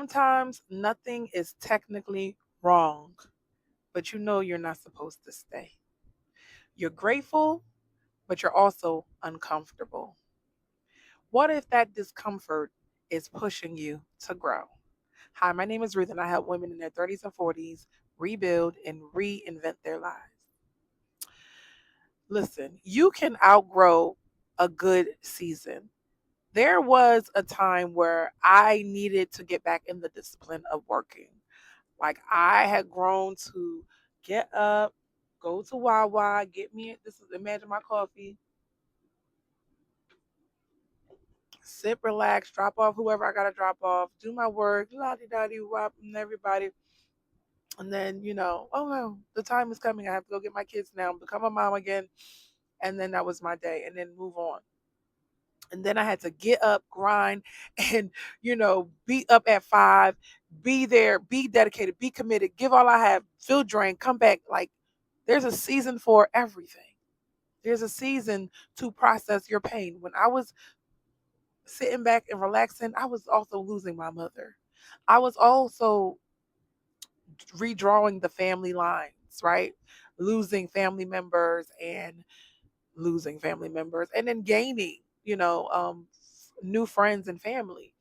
Sometimes nothing is technically wrong, but you know you're not supposed to stay. You're grateful, but you're also uncomfortable. What if that discomfort is pushing you to grow? Hi, my name is Ruth, and I help women in their 30s and 40s rebuild and reinvent their lives. Listen, you can outgrow a good season. There was a time where I needed to get back in the discipline of working. Like I had grown to get up, go to Wawa, get me this is imagine my coffee, sit, relax, drop off whoever I gotta drop off, do my work, la di da di wop, and everybody. And then, oh no, the time is coming. I have to go get my kids now, become a mom again. And then that was my day, and then move on. And then I had to get up, grind, and be up at 5, be there, be dedicated, be committed, give all I have, feel drained, come back. Like there's a season for everything. There's a season to process your pain. When I was sitting back and relaxing, I was also losing my mother. I was also redrawing the family lines, right? Losing family members and losing family members and then gaining, new friends and family.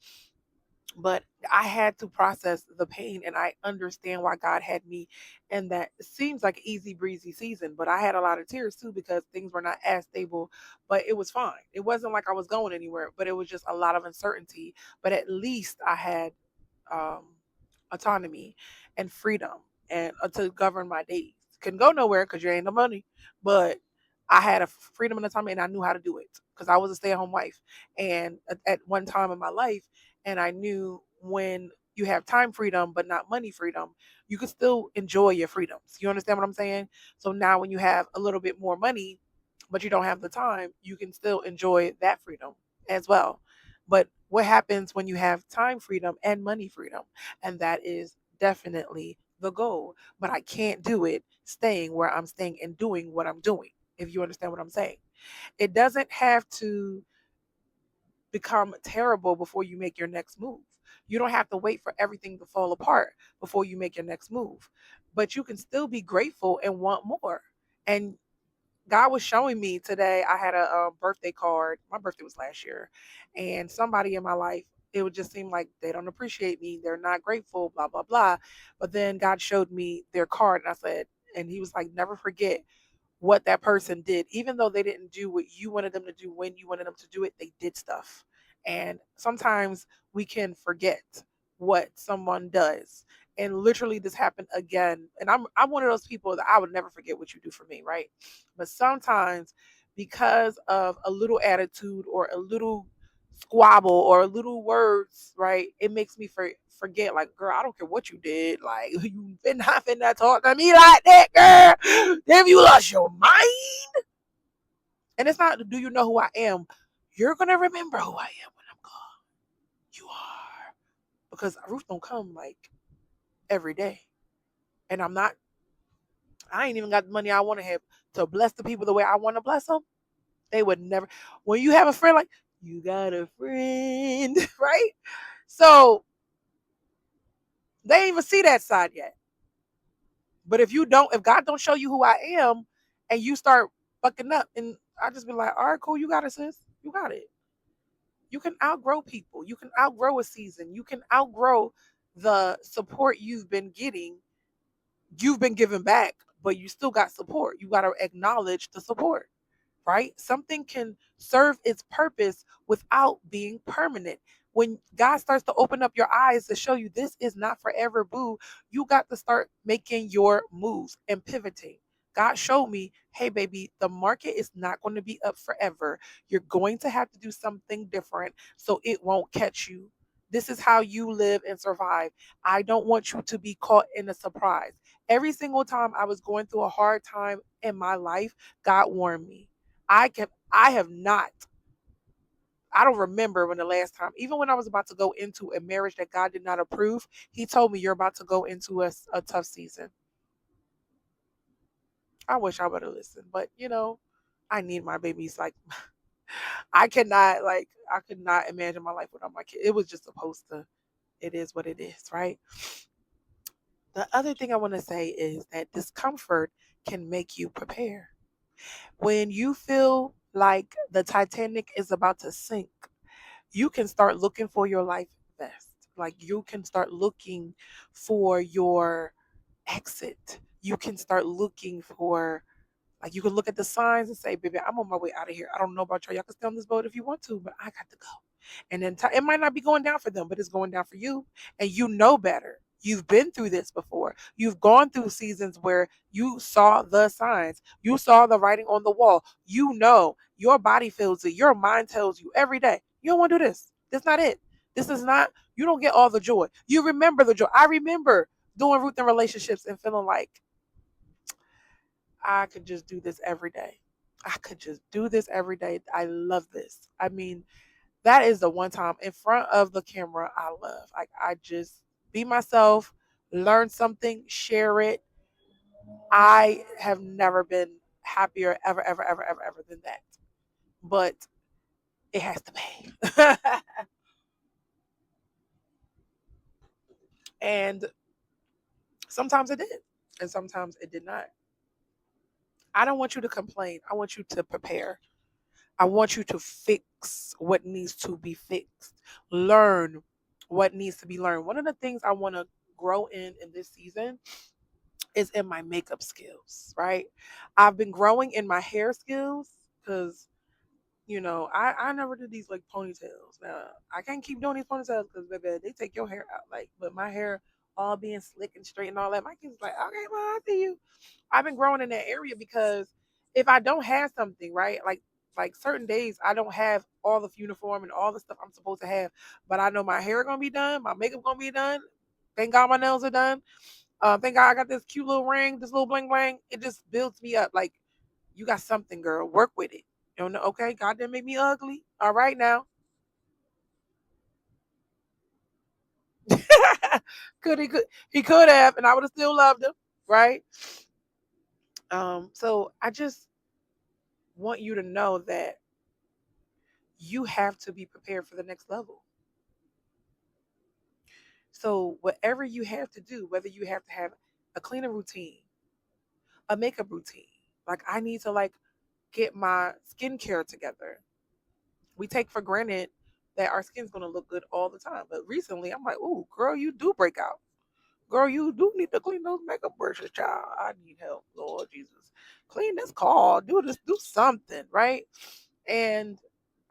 But I had to process the pain, and I understand why God had me in that. It seems like an easy breezy season, but I had a lot of tears too because things were not as stable, but it was fine. It wasn't like I was going anywhere, but it was just a lot of uncertainty. But at least I had um, autonomy and freedom and to govern my days. Couldn't go nowhere because you ain't no money, but I had a freedom and autonomy, and I knew how to do it because I was a stay-at-home wife. And at one time in my life, and I knew when you have time freedom but not money freedom, you can still enjoy your freedoms. You understand what I'm saying? So now when you have a little bit more money but you don't have the time, you can still enjoy that freedom as well. But what happens when you have time freedom and money freedom? And that is definitely the goal. But I can't do it staying where I'm staying and doing what I'm doing, if you understand what I'm saying. It doesn't have to become terrible before you make your next move. You don't have to wait for everything to fall apart before you make your next move. But you can still be grateful and want more. And God was showing me today. I had a birthday card. My birthday was last year, and somebody in my life, it would just seem like they don't appreciate me. They're not grateful, blah, blah, blah. But then God showed me their card, and I said, and He was like, never forget what that person did. Even though they didn't do what you wanted them to do when you wanted them to do it, they did stuff. And sometimes we can forget what someone does. And literally this happened again. And I'm one of those people that I would never forget what you do for me, right? But sometimes because of a little attitude or a little squabble or little words, right? It makes me forget, like, girl, I don't care what you did. Like, you been not finna talk to me like that, girl. Have you lost your mind? And it's not, do you know who I am? You're gonna remember who I am when I'm gone. You are. Because Ruth don't come like every day. And I ain't even got the money I want to have to bless the people the way I want to bless them. They would never. When you have a friend, like, you got a friend, right? So they ain't even see that side yet. But if God don't show you who I am, and you start fucking up, and I just be like, all right, cool, you got it, sis, you got it. You can outgrow people. You can outgrow a season. You can outgrow the support you've been getting. You've been giving back, but you still got support. You got to acknowledge the support, right? Something can serve its purpose without being permanent. When God starts to open up your eyes to show you this is not forever, boo, you got to start making your moves and pivoting. God showed me, hey, baby, the market is not going to be up forever. You're going to have to do something different so it won't catch you. This is how you live and survive. I don't want you to be caught in a surprise. Every single time I was going through a hard time in my life, God warned me. I have not, I don't remember when the last time, even when I was about to go into a marriage that God did not approve, He told me, you're about to go into a tough season. I wish I would have listened, but I need my babies. Like, I could not imagine my life without my kid. It was just supposed to. It is what it is, right? The other thing I want to say is that discomfort can make you prepare. When you feel like the Titanic is about to sink, you can start looking for your life vest. Like you can start looking for your exit. You can start looking for, like, you can look at the signs and say, baby, I'm on my way out of here. I don't know about y'all. Y'all can stay on this boat if you want to, but I got to go. And then it might not be going down for them, but it's going down for you. And you know better. You've been through this before. You've gone through seasons where you saw the signs, you saw the writing on the wall. You know, your body feels it. Your mind tells you every day, you don't want to do this. That's not it. This is not, you don't get all the joy. You remember the joy. I remember doing Ruth in relationships and feeling like I could just do this every day. I could just do this every day. I love this. I mean, that is the one time in front of the camera I love. Like, I just be myself, learn something, share it. I have never been happier ever, ever, ever, ever, ever than that. But it has to pay. And sometimes it did. And sometimes it did not. I don't want you to complain. I want you to prepare. I want you to fix what needs to be fixed. Learn what needs to be learned. One of the things I want to grow in this season is in my makeup skills, right? I've been growing in my hair skills because, I never did these like ponytails. Now, I can't keep doing these ponytails because, baby, they take your hair out. Like, but my hair all being slick and straight and all that, my kids like, okay, well, I see you. I've been growing in that area because if I don't have something, right, like certain days I don't have all the uniform and all the stuff I'm supposed to have, but I know my hair gonna be done, my makeup gonna be done. Thank God my nails are done. Thank God I got this cute little ring, this little bling bling. It just builds me up. Like, you got something, girl. Work with it. You know, okay, God didn't make me ugly. All right now. Could he could have, and I would have still loved him, right? So I just want you to know that you have to be prepared for the next level. So whatever you have to do, whether you have to have a cleaning routine, a makeup routine, like I need to like get my skincare together. We take for granted that our skin's gonna look good all the time. But recently I'm like, ooh, girl, you do break out. Girl, you do need to clean those makeup brushes, child. I need help, Lord Jesus. Clean this car, do this, do something, right? And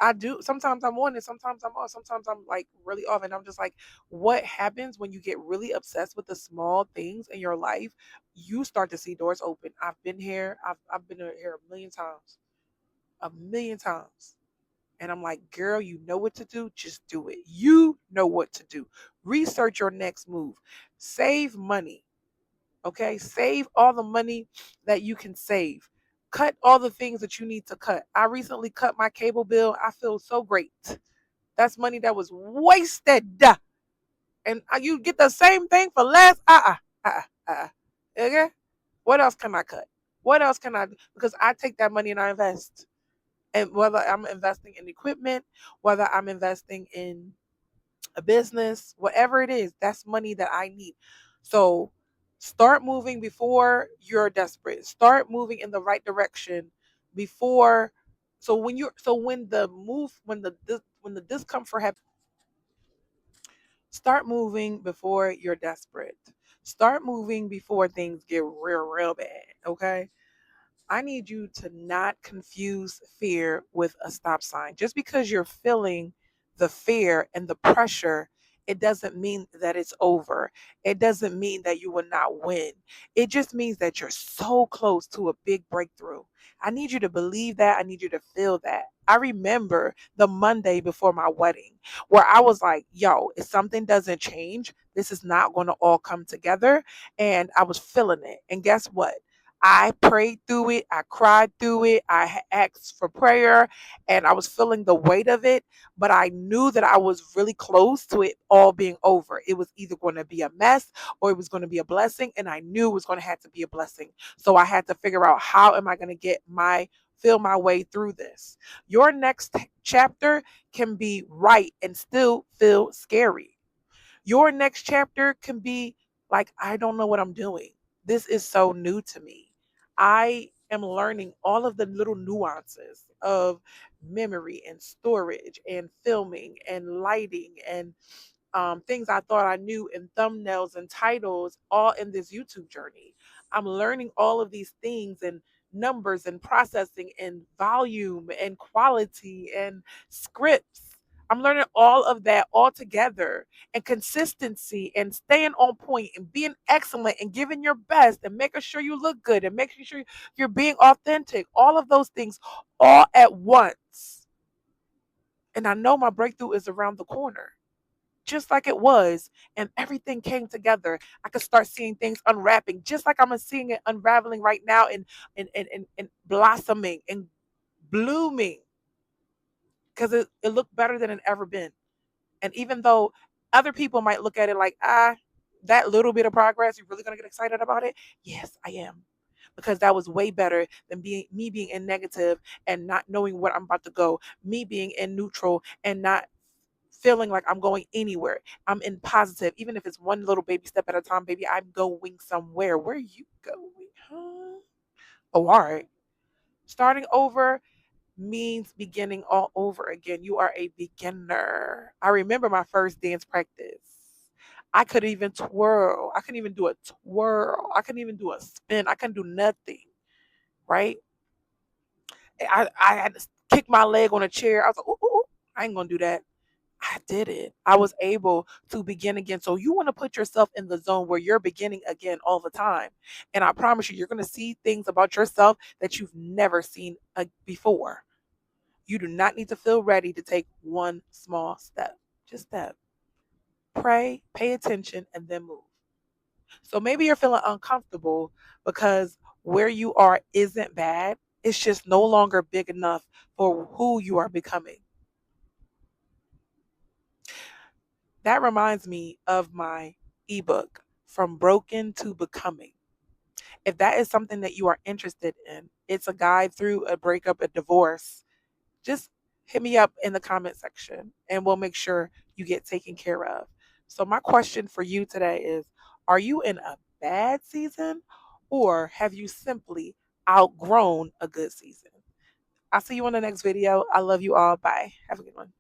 I do. Sometimes I'm on it, sometimes I'm off, sometimes I'm like really off. And I'm just like, what happens when you get really obsessed with the small things in your life? You start to see doors open. I've been here, I've been here a million times. A million times. And I'm like, girl, you know what to do. Just do it. You know what to do. Research your next move. Save money. Okay. Save all the money that you can save. Cut all the things that you need to cut. I recently cut my cable bill. I feel so great. That's money that was wasted. And you get the same thing for less. Okay. What else can I cut? What else can I do? Because I take that money and I invest. And whether I'm investing in equipment, whether I'm investing in a business, whatever it is, that's money that I need. So start moving before you're desperate. Start moving in the right direction before. So when the move when the discomfort happens, start moving before you're desperate. Start moving before things get real bad. Okay. I need you to not confuse fear with a stop sign. Just because you're feeling the fear and the pressure, it doesn't mean that it's over. It doesn't mean that you will not win. It just means that you're so close to a big breakthrough. I need you to believe that. I need you to feel that. I remember the Monday before my wedding where I was like, yo, if something doesn't change, this is not going to all come together. And I was feeling it. And guess what? I prayed through it. I cried through it. I asked for prayer and I was feeling the weight of it. But I knew that I was really close to it all being over. It was either going to be a mess or it was going to be a blessing. And I knew it was going to have to be a blessing. So I had to figure out how am I going to feel my way through this. Your next chapter can be right and still feel scary. Your next chapter can be like, I don't know what I'm doing. This is so new to me. I am learning all of the little nuances of memory and storage and filming and lighting and things I thought I knew in thumbnails and titles, all in this YouTube journey. I'm learning all of these things and numbers and processing and volume and quality and scripts. I'm learning all of that all together, and consistency and staying on point and being excellent and giving your best and making sure you look good and making sure you're being authentic. All of those things all at once. And I know my breakthrough is around the corner, just like it was, and everything came together. I could start seeing things unwrapping, just like I'm seeing it unraveling right now, and blossoming and blooming, because it looked better than it ever been. And even though other people might look at it like, that little bit of progress, you're really gonna get excited about it? Yes, I am. Because that was way better than being in negative and not knowing where I'm about to go, me being in neutral and not feeling like I'm going anywhere. I'm in positive, even if it's one little baby step at a time. Baby, I'm going somewhere. Where are you going? Huh? Oh, all right. Starting over means beginning all over again. You are a beginner. I remember my first dance practice. I could even twirl. I couldn't even do a twirl. I couldn't even do a spin. I couldn't do nothing. Right? I had to kick my leg on a chair. I was like, ooh, ooh, ooh, I ain't gonna do that. I did it. I was able to begin again. So you want to put yourself in the zone where you're beginning again all the time. And I promise you, you're going to see things about yourself that you've never seen before. You do not need to feel ready to take one small step. Just step. Pray, pay attention, and then move. So maybe you're feeling uncomfortable because where you are isn't bad. It's just no longer big enough for who you are becoming. That reminds me of my ebook, From Broken to Becoming. If that is something that you are interested in, it's a guide through a breakup, a divorce. Just hit me up in the comment section and we'll make sure you get taken care of. So, my question for you today is, are you in a bad season, or have you simply outgrown a good season? I'll see you on the next video. I love you all. Bye. Have a good one.